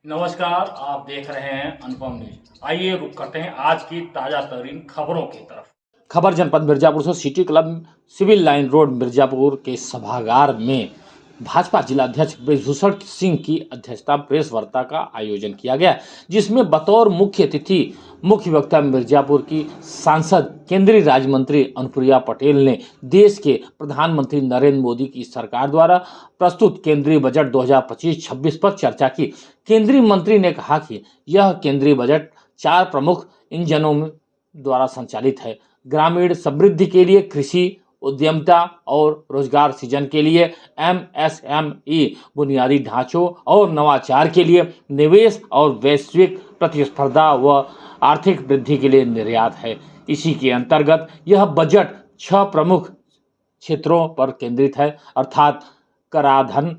नमस्कार, आप देख रहे हैं अनुपम न्यूज। आइए रुक करते हैं आज की ताजा तरीन खबरों की तरफ। खबर जनपद मिर्जापुर से city club civil line road Mirzapur के सभागार में भाजपा जिला अध्यक्ष ब्रजभूषण सिंह की अध्यक्षता प्रेस वार्ता का आयोजन किया गया, जिसमें बतौर मुख्य अतिथि मुख्य वक्ता मिर्जापुर की सांसद केंद्रीय राज्य मंत्री अनुप्रिया पटेल ने देश के प्रधानमंत्री नरेंद्र मोदी की सरकार द्वारा प्रस्तुत केंद्रीय बजट 2025-26 पर चर्चा की। केंद्रीय मंत्री ने कहा कि यह केंद्रीय बजट 4 प्रमुख इंजनों द्वारा संचालित है। ग्रामीण समृद्धि के लिए कृषि, उद्यमिता और रोजगार सृजन के लिए एमएसएमई, बुनियादी ढांचों और नवाचार के लिए निवेश और वैश्विक प्रतिस्पर्धा व आर्थिक वृद्धि के लिए निर्यात है। इसी के अंतर्गत यह बजट 6 प्रमुख क्षेत्रों पर केंद्रित है, अर्थात कराधान,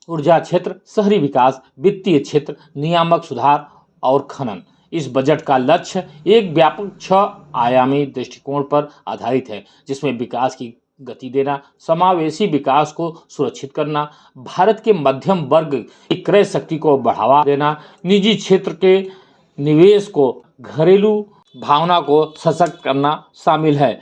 ऊर्जा क्षेत्र, शहरी विकास, वित्तीय क्षेत्र, नियामक सुधार और खनन। इस बजट का लक्ष्य एक व्यापक 6 आयामी दृष्टिकोण पर आधारित है, जिसमें विकास की गति देना, समावेशी विकास को सुरक्षित करना, भारत के मध्यम वर्ग की क्रय शक्ति को बढ़ावा देना, निजी क्षेत्र के निवेश को, घरेलू भावना को सशक्त करना शामिल है।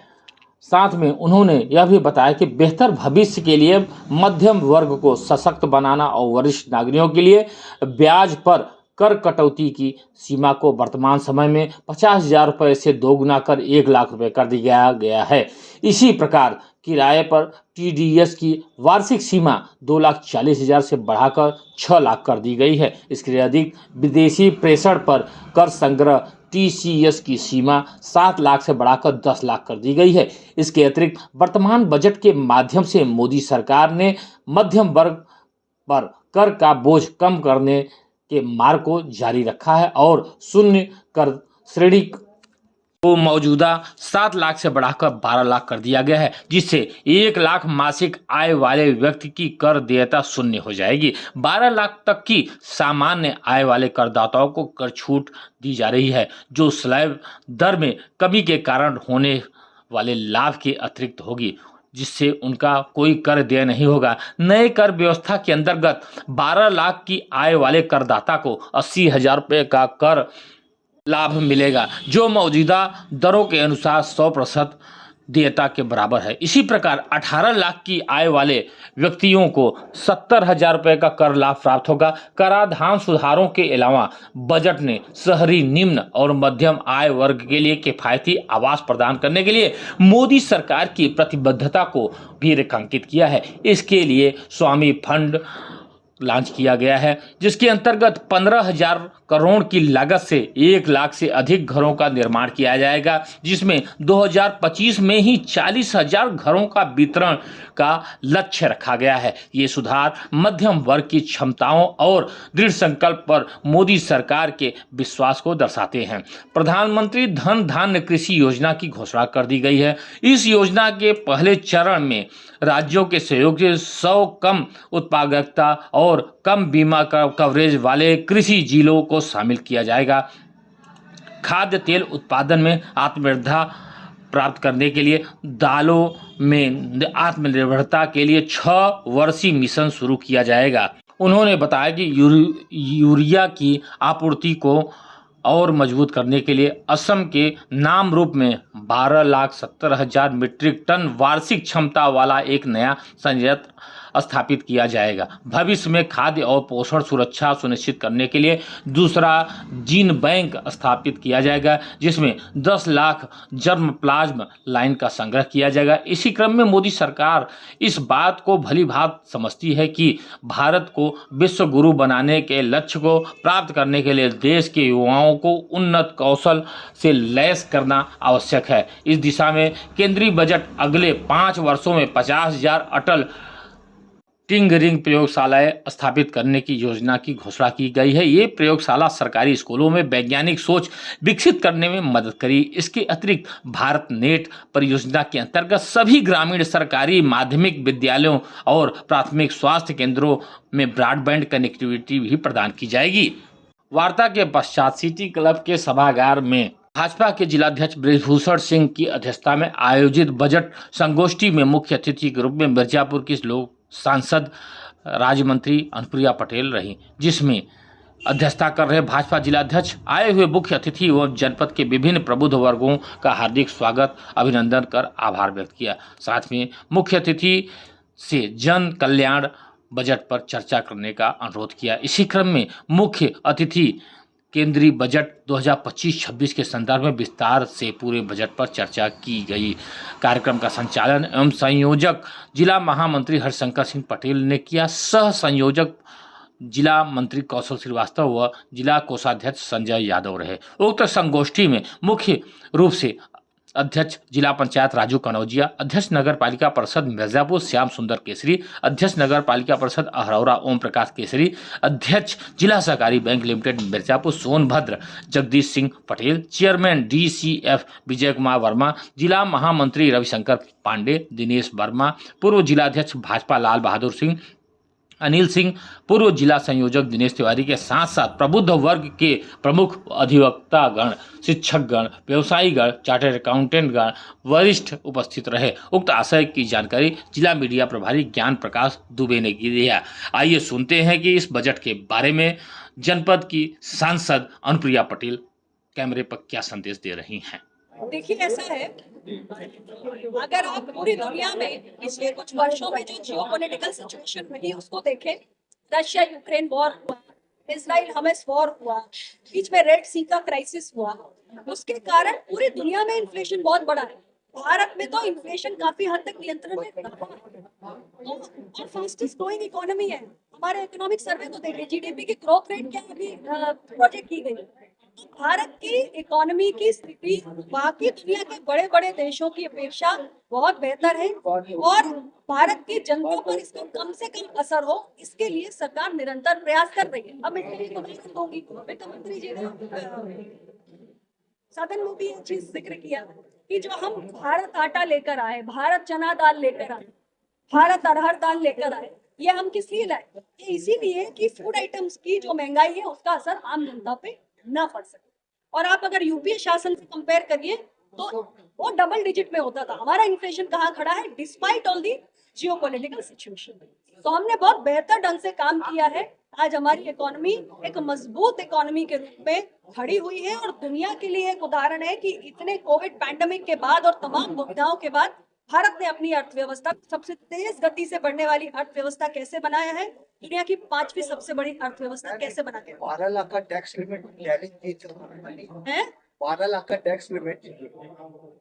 साथ में उन्होंने यह भी बताया कि बेहतर भविष्य के लिए मध्यम वर्ग को सशक्त बनाना और वरिष्ठ नागरिकों के लिए ब्याज पर कर कटौती की सीमा को वर्तमान समय में 50,000 रुपये से दोगुना कर 1 लाख रुपये कर दिया गया है। इसी प्रकार किराए पर टीडीएस की वार्षिक सीमा 2,40,000 से बढ़ाकर 6 लाख कर दी गई है। इसके अधिक विदेशी प्रेषण पर कर संग्रह टीसीएस की सीमा 7 लाख से बढ़ाकर 10 लाख कर दी गई है। इसके अतिरिक्त वर्तमान बजट के माध्यम से मोदी सरकार ने मध्यम वर्ग पर कर का बोझ कम करने के मार्ग को जारी रखा है और शून्य कर श्रेणी को मौजूदा 7 लाख से बढ़ाकर 12 लाख कर दिया गया है, जिससे 1 लाख मासिक आय वाले व्यक्ति की कर देयता शून्य हो जाएगी। 12 लाख तक की सामान्य आय वाले करदाताओं को कर छूट दी जा रही है, जो स्लैब दर में कमी के कारण होने वाले लाभ के अतिरिक्त होगी, जिससे उनका कोई कर देय नहीं होगा। नए कर व्यवस्था के अंतर्गत 12 लाख की आय वाले करदाता को 80,000 रुपये का कर लाभ मिलेगा, जो मौजूदा दरों के अनुसार 100% देयता के बराबर है। इसी प्रकार 18 लाख की आय वाले व्यक्तियों को 70,000 रुपये का कर लाभ प्राप्त होगा। कराधान सुधारों के अलावा बजट ने शहरी, निम्न और मध्यम आय वर्ग के लिए किफायती आवास प्रदान करने के लिए मोदी सरकार की प्रतिबद्धता को भी रेखांकित किया है। इसके लिए स्वामी फंड लॉन्च किया गया है, जिसके अंतर्गत 15,000 करोड़ की लागत से 1 लाख से अधिक घरों का निर्माण किया जाएगा, जिसमें 2025 में ही 40,000 घरों का वितरण का लक्ष्य रखा गया है। ये सुधार मध्यम वर्ग की क्षमताओं और दृढ़ संकल्प पर मोदी सरकार के विश्वास को दर्शाते हैं। प्रधानमंत्री धन धान्य कृषि योजना की घोषणा कर दी गई है। इस योजना के पहले चरण में राज्यों के सहयोग से 100 कम उत्पादकता और कम बीमा कवरेज वाले कृषि जिलों को शामिल किया जाएगा। खाद्य तेल उत्पादन में आत्मनिर्भरता प्राप्त करने के लिए दालों में आत्मनिर्भरता के लिए 6 वर्षीय मिशन शुरू किया जाएगा। उन्होंने बताया कि यूरिया की आपूर्ति को और मजबूत करने के लिए असम के नाम रूप में 12,70,000 मीट्रिक टन वार्षिक क्षमता वाला एक नया संयंत्र स्थापित किया जाएगा। भविष्य में खाद्य और पोषण सुरक्षा सुनिश्चित करने के लिए दूसरा जीन बैंक स्थापित किया जाएगा, जिसमें 10 लाख जर्म प्लाज्म लाइन का संग्रह किया जाएगा। इसी क्रम में मोदी सरकार इस बात को भली भांति समझती है कि भारत को विश्व गुरु बनाने के लक्ष्य को प्राप्त करने के लिए देश के युवाओं को उन्नत कौशल से लैस करना आवश्यक है। इस दिशा में केंद्रीय बजट अगले 5 वर्षों में 50,000 अटल टिंकरिंग प्रयोगशालाएं स्थापित करने की योजना की घोषणा की गई है। ये प्रयोगशाला सरकारी स्कूलों में वैज्ञानिक सोच विकसित करने में मदद करी। इसके अतिरिक्त भारत नेट परियोजना के अंतर्गत सभी ग्रामीण सरकारी माध्यमिक विद्यालयों और प्राथमिक स्वास्थ्य केंद्रों में ब्रॉडबैंड कनेक्टिविटी भी प्रदान की जाएगी। वार्ता के पश्चात सिटी क्लब के सभागार में भाजपा के जिलाध्यक्ष ब्रजभूषण सिंह की अध्यक्षता में आयोजित बजट संगोष्ठी में मुख्य अतिथि के रूप में मिर्जापुर की लोक सांसद राज्य मंत्री अनुप्रिया पटेल रही, जिसमें अध्यक्षता कर रहे भाजपा जिलाध्यक्ष आए हुए मुख्य अतिथि एवं जनपद के विभिन्न प्रबुद्ध वर्गों का हार्दिक स्वागत अभिनंदन कर आभार व्यक्त किया। साथ में मुख्य अतिथि से जन कल्याण बजट पर चर्चा करने का अनुरोध किया। इसी क्रम में मुख्य अतिथि केंद्रीय बजट 2025-26 के संदर्भ में विस्तार से पूरे बजट पर चर्चा की गई। कार्यक्रम का संचालन एवं संयोजक जिला महामंत्री हरिशंकर सिंह पटेल ने किया। सह संयोजक जिला मंत्री कौशल श्रीवास्तव व जिला कोषाध्यक्ष संजय यादव रहे। उक्त संगोष्ठी में मुख्य रूप से अध्यक्ष जिला पंचायत राजू कनौजिया, अध्यक्ष नगर पालिका परिषद मिर्जापुर श्याम सुंदर केसरी, अध्यक्ष नगर पालिका परिषद अहरौरा ओम प्रकाश केसरी, अध्यक्ष जिला सहकारी bank limited Mirzapur Sonbhadra Jagdish Singh Patel, chairman DCF Vijay Kumar Verma, जिला महामंत्री रविशंकर पांडे, दिनेश वर्मा, पूर्व जिलाध्यक्ष भाजपा लाल बहादुर सिंह, अनिल सिंह, पूर्व जिला संयोजक दिनेश तिवारी के साथ साथ प्रबुद्ध वर्ग के प्रमुख अधिवक्तागण, शिक्षकगण, व्यवसायीगण, चार्टर्ड अकाउंटेंटगण वरिष्ठ उपस्थित रहे। उक्त आशय की जानकारी जिला मीडिया प्रभारी ज्ञान प्रकाश दुबे ने दिया। आइए सुनते हैं कि इस बजट के बारे में जनपद की सांसद अनुप्रिया पटेल कैमरे पर क्या संदेश दे रही हैं। देखिए, ऐसा है, अगर आप पूरी दुनिया में पिछले कुछ वर्षों में जो जियोपॉलिटिकल सिचुएशन रही उसको देखें, रशिया यूक्रेन वॉर हुआ, इजराइल हमास वॉर हुआ, बीच में रेड सी का क्राइसिस हुआ, उसके कारण पूरी दुनिया में इन्फ्लेशन बहुत बढ़ा है। भारत में तो इन्फ्लेशन काफी हद तक नियंत्रण में रहा और फास्टेस्ट ग्रोइंग इकोनॉमी है। हमारे इकोनॉमिक सर्वे को देखिए, GDP की ग्रोथ रेट क्या अभी प्रोजेक्ट की गई। तो भारत की इकोनॉमी की स्थिति बाकी दुनिया के बड़े बड़े देशों की अपेक्षा बहुत बेहतर है और भारत की जनता पर इसका कम से कम असर हो, इसके लिए सरकार निरंतर प्रयास कर रही है। अब इसके लिए उदाहरण दूंगी, वित्त मंत्री जी ने सदन में भी ये चीज जिक्र किया कि जो हम भारत आटा लेकर आए, भारत चना दाल लेकर आए, भारत अरहर दाल लेकर आए, ये हम किस लिए लाए? ये इसीलिए कि फूड आइटम्स की जो महंगाई है उसका असर आम जनता पे ना पड़ सके। और आप अगर यूपीए शासन से कंपेयर करिए तो वो डबल डिजिट में होता था। हमारा इन्फ्लेशन कहाँ खड़ा है? Despite all the geopolitical situation. तो हमने बहुत बेहतर ढंग से काम किया है। आज हमारी इकोनॉमी एक मजबूत इकोनॉमी के रूप में खड़ी हुई है और दुनिया के लिए एक उदाहरण है कि इतने कोविड पैंडेमिक के बाद और तमाम दुविधाओं के बाद भारत ने अपनी अर्थव्यवस्था, सबसे तेज गति से बढ़ने वाली अर्थव्यवस्था कैसे बनाया है, दुनिया की 5वीं सबसे बड़ी अर्थव्यवस्था कैसे बना के 12 लाख का टैक्स लिमिट दिल्ली है। 12 लाख का टैक्स लिमिट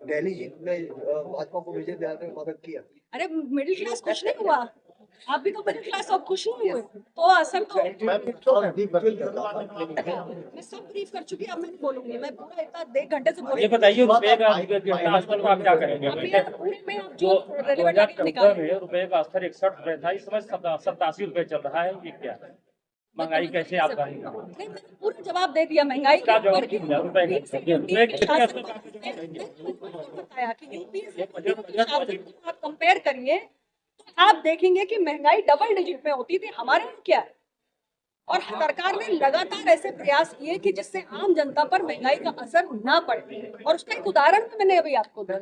दिल्ली जीत में भाजपा को विजय दिलाने में मदद किया। अरे मिडिल क्लास खुश नहीं हुआ? आप भी तो मिडिल क्लास और खुश नहीं हुए? तो असर तो मैं सब ब्रीफ कर चुकी, अब मैं नहीं बोलूंगी। मैं पूरा इतना 1 घंटे से बोल। ये बताइए, रुपए का आजकल आप क्या करेंगे? जो 2014 में रुपए का स्तर 61 रुपए था, इस समय 87 रुपए चल रहा है। ये क्या महंगाई कैसे आप कहेंगे? नहीं, मैंने पूरा जवाब दे दिया। महंगाई का जवाब बताया कि यूपीए से आप कंपेयर करिए तो आप देखेंगे कि महंगाई डबल डिजिट में होती थी। हमारे यहाँ क्या है? और सरकार ने लगातार ऐसे प्रयास किए कि जिससे आम जनता पर महंगाई का असर ना पड़े और उसका एक उदाहरण मैंने अभी आपको दिया।